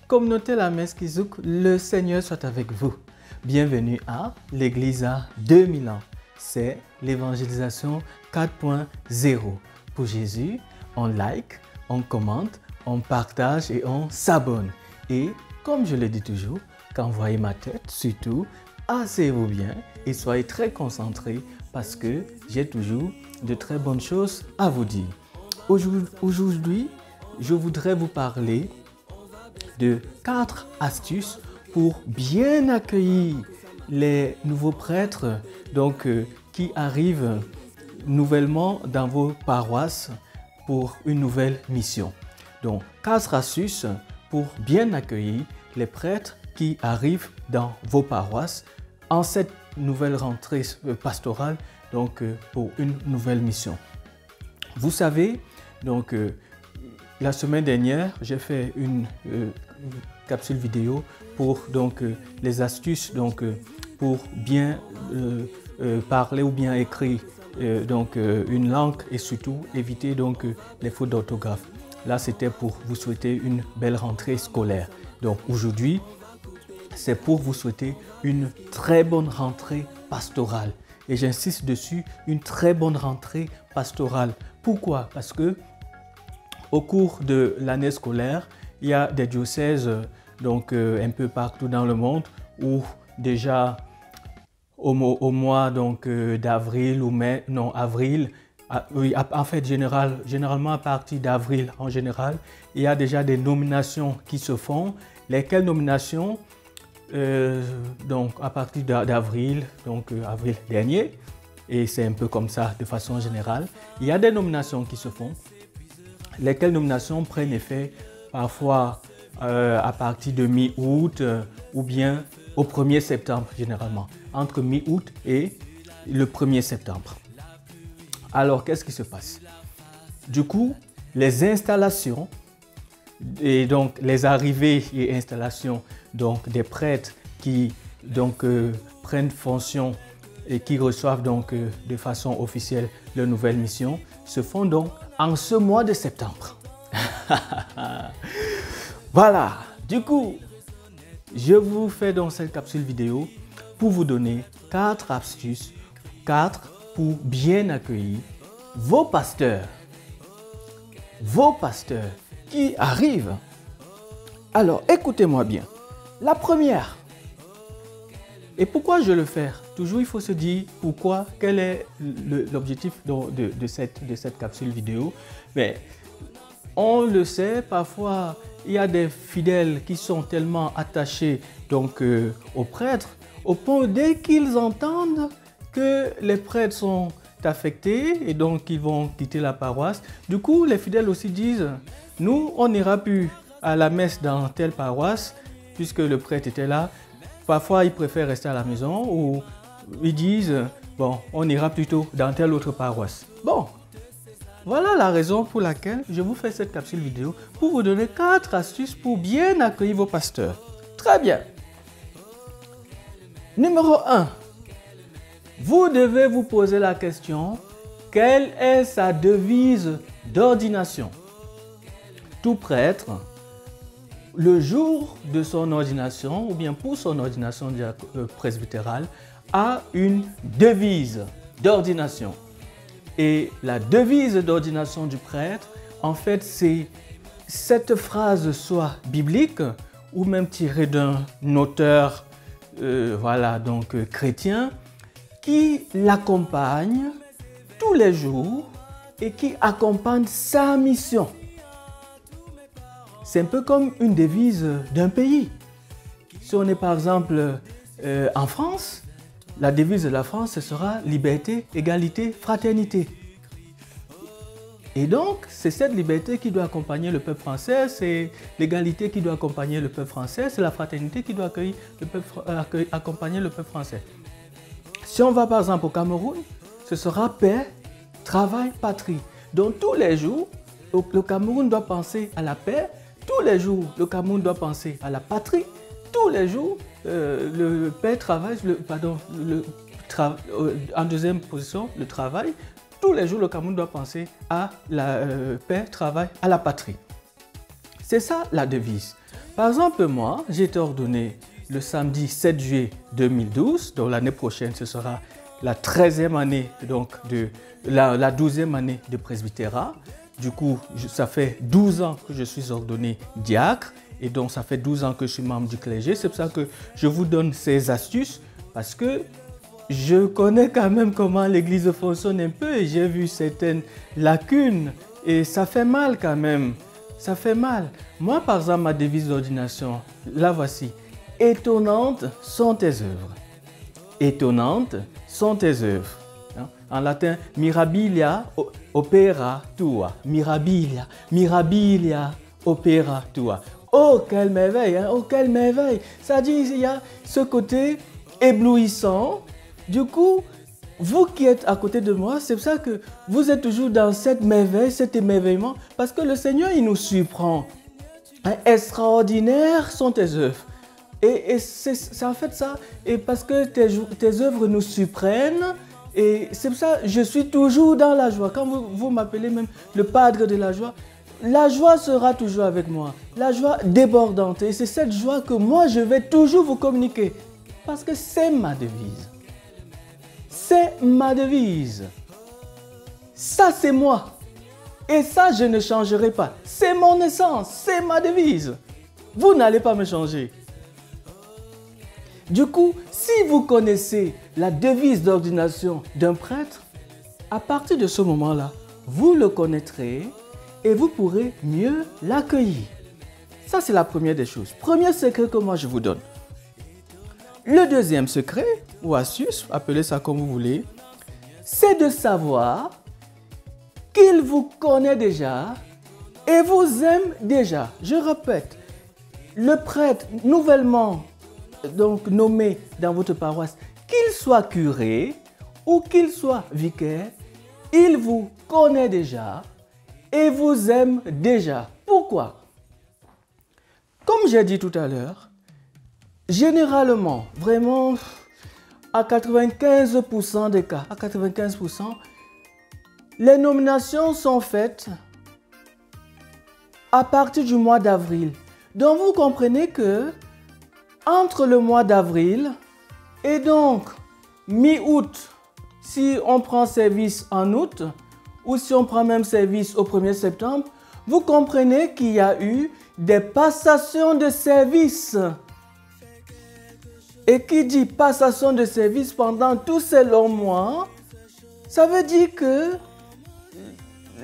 Communauté La Messe Kizouk, le Seigneur soit avec vous. Bienvenue à l'Église à 2000 ans. C'est l'évangélisation 4.0. Pour Jésus, on like, on commente, on partage et on s'abonne. Et comme je le dis toujours, quand vous voyez ma tête, surtout, asseyez-vous bien et soyez très concentrés parce que j'ai toujours de très bonnes choses à vous dire. Aujourd'hui, je voudrais vous parler de 4 astuces pour bien accueillir les nouveaux prêtres qui arrivent nouvellement dans vos paroisses pour une nouvelle mission. Donc, 4 astuces pour bien accueillir les prêtres qui arrivent dans vos paroisses en cette nouvelle rentrée pastorale, pour une nouvelle mission. Vous savez, la semaine dernière, j'ai fait une capsule vidéo pour les astuces pour bien parler ou bien écrire une langue et surtout éviter les fautes d'orthographe. Là, c'était pour vous souhaiter une belle rentrée scolaire. Donc aujourd'hui, c'est pour vous souhaiter une très bonne rentrée pastorale. Et j'insiste dessus, une très bonne rentrée pastorale. Pourquoi? Parce que au cours de l'année scolaire, il y a des diocèses un peu partout dans le monde où déjà au mois d'avril ou mai, non avril, en fait généralement à partir d'avril en général, il y a déjà des nominations qui se font. Lesquelles nominations? À partir d'avril, avril dernier, et c'est un peu comme ça de façon générale, il y a des nominations qui se font. Lesquelles nominations prennent effet parfois à partir de mi-août ou bien au 1er septembre généralement, entre mi-août et le 1er septembre. Alors, qu'est-ce qui se passe? Du coup, les installations et donc les arrivées et installations des prêtres qui prennent fonction et qui reçoivent de façon officielle leur nouvelle mission se font donc en ce mois de septembre. Voilà, du coup, je vous fais donc cette capsule vidéo pour vous donner 4 astuces, 4 pour bien accueillir vos pasteurs qui arrivent. Alors, écoutez-moi bien. La première, et pourquoi je le fais? Toujours, il faut se dire pourquoi, quel est l'objectif de cette capsule vidéo. Mais on le sait, parfois, il y a des fidèles qui sont tellement attachés aux prêtres, au point dès qu'ils entendent que les prêtres sont affectés et donc ils vont quitter la paroisse. Du coup, les fidèles aussi disent, nous, on n'ira plus à la messe dans telle paroisse puisque le prêtre était là. Parfois, ils préfèrent rester à la maison ou ils disent, bon, on ira plutôt dans telle autre paroisse. Bon, voilà la raison pour laquelle je vous fais cette capsule vidéo pour vous donner 4 astuces pour bien accueillir vos pasteurs. Très bien. Numéro 1. Vous devez vous poser la question, quelle est sa devise d'ordination? Tout prêtre, le jour de son ordination, ou bien pour son ordination presbytérale, a une devise d'ordination. Et la devise d'ordination du prêtre, en fait, c'est cette phrase soit biblique ou même tirée d'un auteur chrétien qui l'accompagne tous les jours et qui accompagne sa mission. C'est un peu comme une devise d'un pays. Si on est par exemple en France, la devise de la France, ce sera liberté, égalité, fraternité. Et donc, c'est cette liberté qui doit accompagner le peuple français, c'est l'égalité qui doit accompagner le peuple français, c'est la fraternité qui doit accompagner le peuple français. Si on va par exemple au Cameroun, ce sera paix, travail, patrie. Donc tous les jours, le Cameroun doit penser à la paix, tous les jours, le Cameroun doit penser à la patrie, tous les jours, le paix, travail, en deuxième position, le travail, tous les jours, le Cameroun doit penser à la paix, travail, à la patrie. C'est ça la devise. Par exemple, moi, j'ai été ordonné le samedi 7 juillet 2012, donc l'année prochaine, ce sera la 13e année, donc la 12e année de presbytérat. Du coup, ça fait 12 ans que je suis ordonné diacre et donc ça fait 12 ans que je suis membre du clergé. C'est pour ça que je vous donne ces astuces parce que je connais quand même comment l'Église fonctionne un peu et j'ai vu certaines lacunes et ça fait mal quand même. Ça fait mal. Moi, par exemple, ma devise d'ordination, la voici. Étonnantes sont tes œuvres. Étonnantes sont tes œuvres. En latin, mirabilia opera tua. Mirabilia, mirabilia opera tua. Oh, quelle merveille, hein? Oh, quelle merveille. Ça dit, il y a ce côté éblouissant. Du coup, vous qui êtes à côté de moi, c'est pour ça que vous êtes toujours dans cette merveille, cet émerveillement, parce que le Seigneur, il nous surprend. Hein? Extraordinaires sont tes œuvres. Et c'est en fait ça. Et parce que tes œuvres nous surprennent, et c'est pour ça que je suis toujours dans la joie. Quand vous m'appelez même le Padre de la joie, la joie sera toujours avec moi. La joie débordante. Et c'est cette joie que moi, je vais toujours vous communiquer. Parce que c'est ma devise. C'est ma devise. Ça, c'est moi. Et ça, je ne changerai pas. C'est mon essence. C'est ma devise. Vous n'allez pas me changer. Du coup, si vous connaissez la devise d'ordination d'un prêtre, à partir de ce moment-là, vous le connaîtrez et vous pourrez mieux l'accueillir. Ça, c'est la première des choses. Premier secret que moi je vous donne. Le deuxième secret, ou astuce, appelez ça comme vous voulez, c'est de savoir qu'il vous connaît déjà et vous aime déjà. Je répète, le prêtre nouvellement donc nommé dans votre paroisse, qu'il soit curé ou qu'il soit vicaire, il vous connaît déjà et vous aime déjà. Pourquoi? Comme j'ai dit tout à l'heure, généralement, vraiment, à 95% des cas, à 95%, les nominations sont faites à partir du mois d'avril. Donc, vous comprenez que entre le mois d'avril et donc mi-août, si on prend service en août ou si on prend même service au 1er septembre, vous comprenez qu'il y a eu des passations de service. Et qui dit passation de service pendant tous ces longs mois, ça veut dire que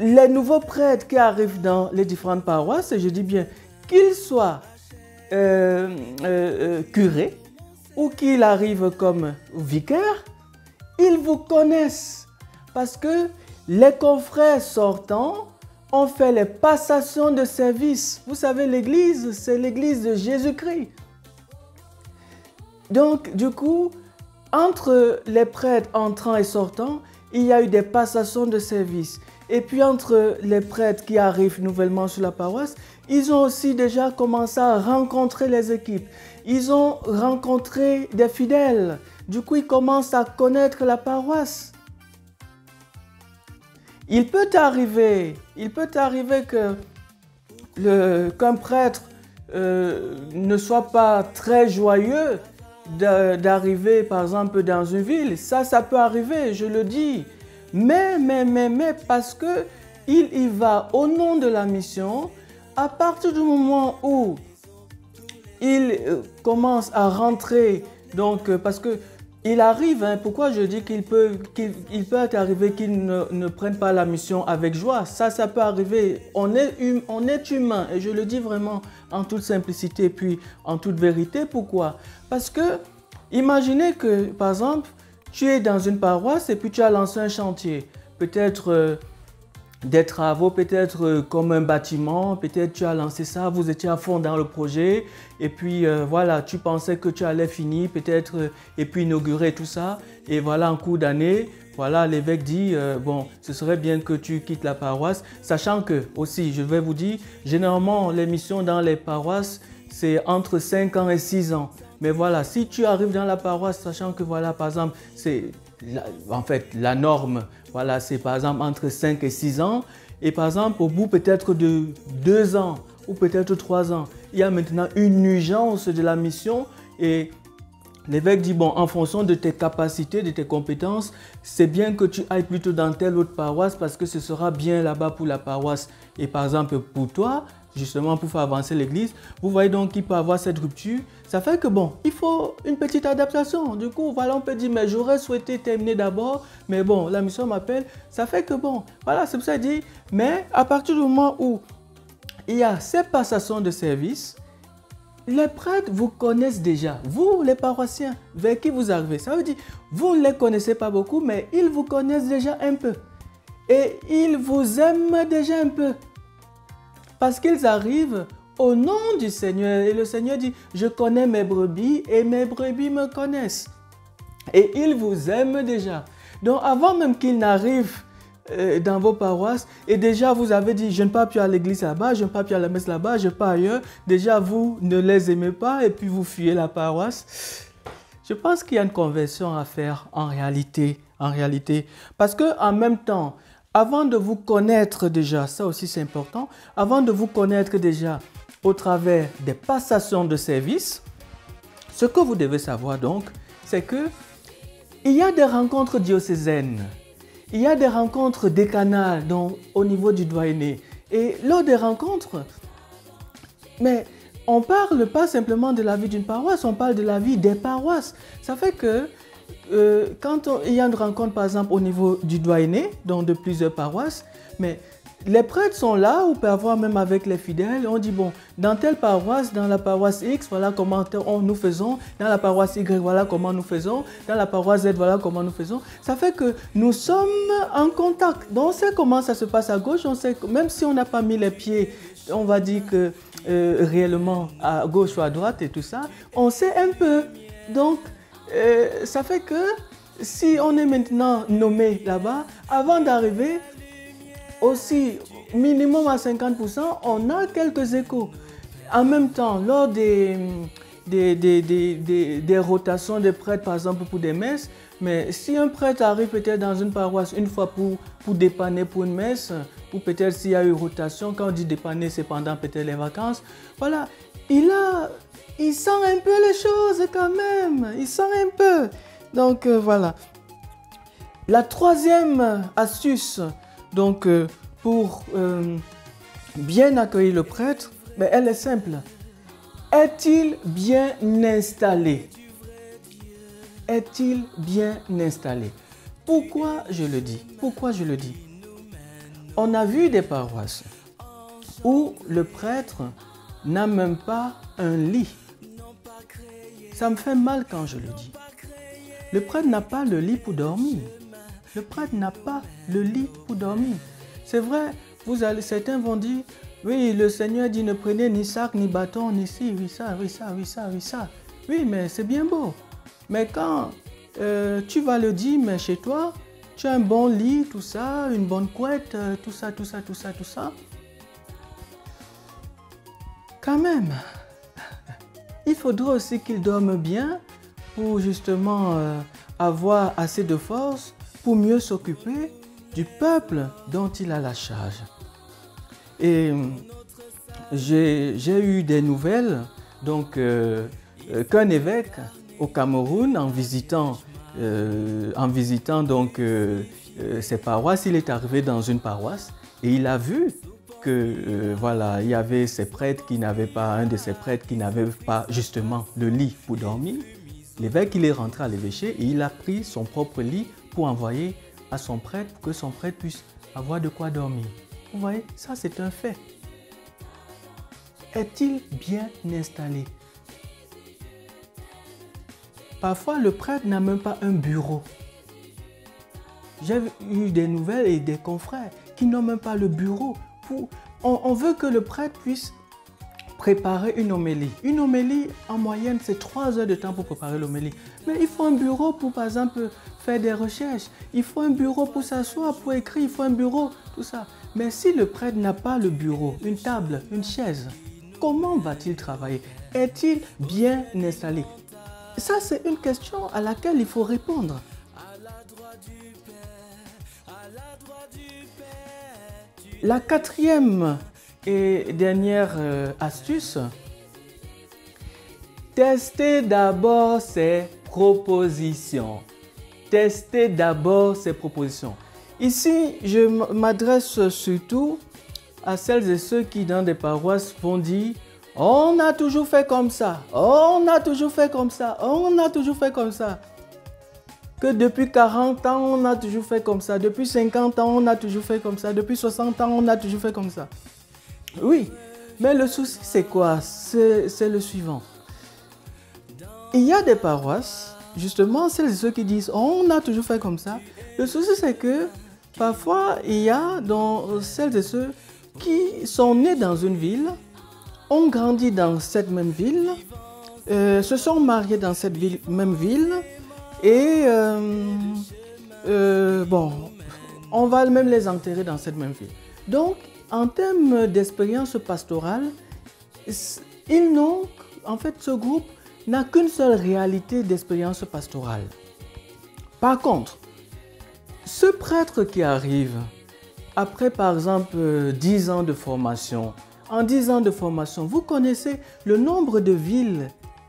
les nouveaux prêtres qui arrivent dans les différentes paroisses, et je dis bien qu'ils soient curés ou qu'ils arrivent comme vicaires, ils vous connaissent parce que les confrères sortants ont fait les passations de service. Vous savez, l'église, c'est l'église de Jésus-Christ. Donc, du coup, entre les prêtres entrants et sortants, il y a eu des passations de service. Et puis, entre les prêtres qui arrivent nouvellement sur la paroisse, ils ont aussi déjà commencé à rencontrer les équipes. Ils ont rencontré des fidèles. Du coup, ils commencent à connaître la paroisse. Il peut arriver qu'un prêtre ne soit pas très joyeux d'arriver, par exemple, dans une ville. Ça peut arriver, je le dis. Mais, parce que il y va au nom de la mission, à partir du moment où il commence à rentrer, donc, parce que il arrive, hein, pourquoi je dis qu'il peut arriver qu'il ne prenne pas la mission avec joie. Ça peut arriver. On est humain et je le dis vraiment en toute simplicité et puis en toute vérité. Pourquoi? Parce que imaginez que, par exemple, tu es dans une paroisse et puis tu as lancé un chantier. Peut-être des travaux, peut-être comme un bâtiment, peut-être tu as lancé ça, vous étiez à fond dans le projet et puis voilà, tu pensais que tu allais finir peut-être et puis inaugurer tout ça et voilà, en cours d'année, voilà, l'évêque dit bon, ce serait bien que tu quittes la paroisse, sachant que aussi, je vais vous dire, généralement les missions dans les paroisses, c'est entre 5 ans et 6 ans. Mais voilà, si tu arrives dans la paroisse, sachant que voilà, par exemple, c'est en fait la norme, voilà, c'est par exemple entre 5 et 6 ans. Et par exemple, au bout peut-être de 2 ans ou peut-être 3 ans, il y a maintenant une urgence de la mission et l'évêque dit, bon, en fonction de tes capacités, de tes compétences, c'est bien que tu ailles plutôt dans telle autre paroisse parce que ce sera bien là-bas pour la paroisse. Et par exemple, pour toi, justement pour faire avancer l'église, vous voyez donc qu'il peut avoir cette rupture. Ça fait que bon, il faut une petite adaptation. Du coup, voilà, on peut dire, mais j'aurais souhaité terminer d'abord, mais bon, la mission m'appelle. Ça fait que bon, voilà, c'est pour ça que je dis, mais à partir du moment où il y a ces passations de service, les prêtres vous connaissent déjà, vous les paroissiens vers qui vous arrivez. Ça veut dire, vous ne les connaissez pas beaucoup, mais ils vous connaissent déjà un peu. Et ils vous aiment déjà un peu. Parce qu'ils arrivent au nom du Seigneur. Et le Seigneur dit, je connais mes brebis et mes brebis me connaissent. Et ils vous aiment déjà. Donc avant même qu'ils n'arrivent dans vos paroisses, et déjà vous avez dit, je ne pars plus à l'église là-bas, je ne pars plus à la messe là-bas, je pars ailleurs. Déjà vous ne les aimez pas et puis vous fuyez la paroisse. Je pense qu'il y a une conversion à faire en réalité. Parce qu'en même temps, avant de vous connaître déjà, ça aussi c'est important, avant de vous connaître déjà au travers des passations de service, ce que vous devez savoir donc, c'est que il y a des rencontres diocésaines, il y a des rencontres décanales donc, au niveau du doyenné. Et lors des rencontres, mais on ne parle pas simplement de la vie d'une paroisse, on parle de la vie des paroisses. Ça fait que quand il y a une rencontre par exemple au niveau du doyenné, donc de plusieurs paroisses, mais les prêtres sont là, on peut avoir même avec les fidèles, on dit bon, dans telle paroisse, dans la paroisse X, voilà comment nous faisons, dans la paroisse Y, voilà comment nous faisons, dans la paroisse Z, voilà comment nous faisons. Ça fait que nous sommes en contact, donc on sait comment ça se passe à gauche, on sait que même si on n'a pas mis les pieds, on va dire que réellement à gauche ou à droite et tout ça, on sait un peu. Donc, ça fait que si on est maintenant nommé là-bas, avant d'arriver, aussi minimum à 50%, on a quelques échos. En même temps, lors des rotations de prêtres, par exemple pour des messes, mais si un prêtre arrive peut-être dans une paroisse une fois pour dépanner pour une messe, ou peut-être s'il y a eu rotation, quand on dit dépanner, c'est pendant peut-être les vacances, voilà, il sent un peu les choses quand même, il sent un peu. Donc voilà. La troisième astuce, donc pour bien accueillir le prêtre, ben, elle est simple. Est-il bien installé? Est-il bien installé? Pourquoi je le dis? On a vu des paroisses où le prêtre n'a même pas un lit. Ça me fait mal quand je le dis. Le prêtre n'a pas le lit pour dormir. Le prêtre n'a pas le lit pour dormir. C'est vrai, certains vont dire, oui, le Seigneur dit ne prenez ni sac, ni bâton, ni ci, oui ça. Oui, mais c'est bien beau. Mais quand tu vas le dire, mais chez toi, tu as un bon lit, tout ça, une bonne couette, tout ça. Quand même, il faudra aussi qu'il dorme bien pour justement avoir assez de force pour mieux s'occuper du peuple dont il a la charge. Et j'ai eu des nouvelles, donc qu'un évêque au Cameroun, en visitant donc ses paroisses, il est arrivé dans une paroisse et il a vu que voilà, il y avait un de ces prêtres qui n'avait pas justement le lit pour dormir. L'évêque, il est rentré à l'évêché et il a pris son propre lit pour envoyer à son prêtre pour que son prêtre puisse avoir de quoi dormir. Vous voyez, ça c'est un fait. Est-il bien installé? Parfois, le prêtre n'a même pas un bureau. J'ai eu des nouvelles et des confrères qui n'ont même pas le bureau. On veut que le prêtre puisse préparer une homélie. Une homélie, en moyenne, c'est 3 heures de temps pour préparer l'homélie. Mais il faut un bureau pour, par exemple, faire des recherches. Il faut un bureau pour s'asseoir, pour écrire. Il faut un bureau, tout ça. Mais si le prêtre n'a pas le bureau, une table, une chaise, comment va-t-il travailler? Est-il bien installé? Ça, c'est une question à laquelle il faut répondre. La quatrième et dernière astuce, Testez d'abord ces propositions. Testez d'abord ces propositions. Ici, je m'adresse surtout à celles et ceux qui, dans des paroisses, vont dire « On a toujours fait comme ça, on a toujours fait comme ça, on a toujours fait comme ça. » Que depuis 40 ans, on a toujours fait comme ça. Depuis 50 ans, on a toujours fait comme ça. Depuis 60 ans, on a toujours fait comme ça. Oui, mais le souci, c'est quoi? C'est le suivant. Il y a des paroisses, justement, celles et ceux qui disent « On a toujours fait comme ça. » Le souci, c'est que parfois, il y a dans celles et ceux qui sont nés dans une ville, ont grandi dans cette même ville, se sont mariés dans cette même ville, et bon, on va même les enterrer dans cette même ville. Donc, en termes d'expérience pastorale, ils n'ont, en fait, ce groupe n'a qu'une seule réalité d'expérience pastorale. Par contre, ce prêtre qui arrive, après par exemple 10 ans de formation, en 10 ans de formation, vous connaissez le nombre de villes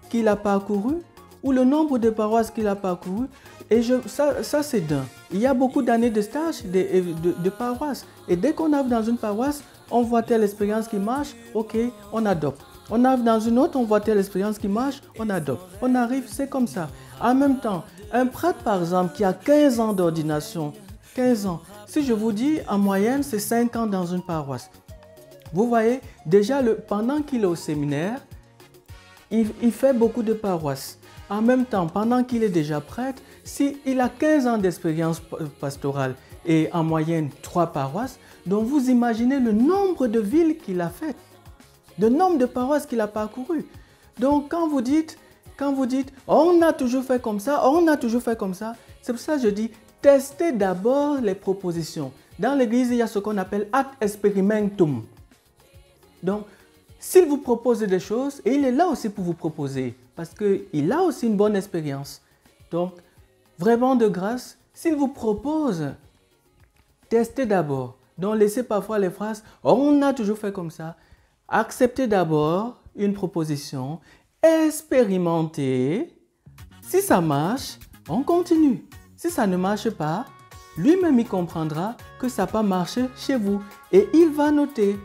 qu'il a parcourues ou le nombre de paroisses qu'il a parcourues. Et ça c'est d'un. Il y a beaucoup d'années de stage de paroisses. Et dès qu'on arrive dans une paroisse, on voit telle expérience qui marche, ok, on adopte. On arrive dans une autre, on voit telle expérience qui marche, on adopte. On arrive, c'est comme ça. En même temps, un prêtre par exemple qui a 15 ans d'ordination, 15 ans, si je vous dis en moyenne c'est 5 ans dans une paroisse. Vous voyez, déjà pendant qu'il est au séminaire, il fait beaucoup de paroisses. En même temps, pendant qu'il est déjà prêtre, s'il a 15 ans d'expérience pastorale et en moyenne 3 paroisses, donc vous imaginez le nombre de villes qu'il a faites, le nombre de paroisses qu'il a parcourues. Donc quand vous dites, on a toujours fait comme ça, on a toujours fait comme ça, c'est pour ça que je dis, testez d'abord les propositions. Dans l'église, il y a ce qu'on appelle ad experimentum. Donc, s'il vous propose des choses, et il est là aussi pour vous proposer, parce qu'il a aussi une bonne expérience. Donc, vraiment de grâce, s'il vous propose, testez d'abord. Donc, laissez parfois les phrases « on a toujours fait comme ça ». Acceptez d'abord une proposition, expérimentez. Si ça marche, on continue. Si ça ne marche pas, lui-même il comprendra que ça n'a pas marché chez vous et il va noter.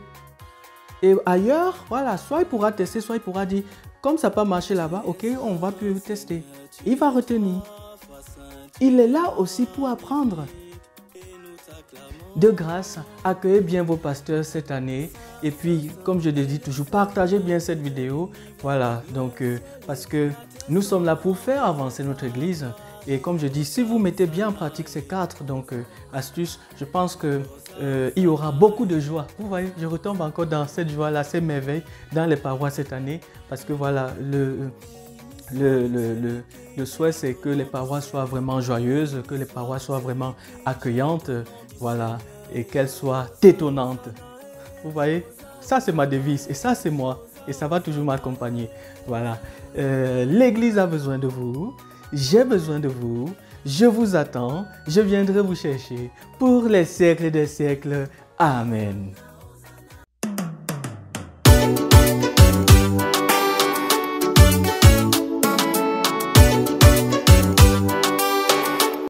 Et ailleurs, voilà, soit il pourra tester, soit il pourra dire, comme ça n'a pas marché là-bas, ok, on va plus tester. Il va retenir. Il est là aussi pour apprendre. De grâce, accueillez bien vos pasteurs cette année. Et puis, comme je le dis toujours, partagez bien cette vidéo. Voilà, donc, parce que nous sommes là pour faire avancer notre église. Et comme je dis, si vous mettez bien en pratique ces 4 astuces, je pense qu'il y aura beaucoup de joie. Vous voyez, je retombe encore dans cette joie-là, ces merveilles dans les paroisses cette année. Parce que voilà, le souhait, c'est que les paroisses soient vraiment joyeuses, que les paroisses soient vraiment accueillantes, voilà, et qu'elles soient étonnantes. Vous voyez, ça c'est ma devise et ça c'est moi. Et ça va toujours m'accompagner. Voilà, l'église a besoin de vous. J'ai besoin de vous, je vous attends, je viendrai vous chercher pour les siècles des siècles. Amen.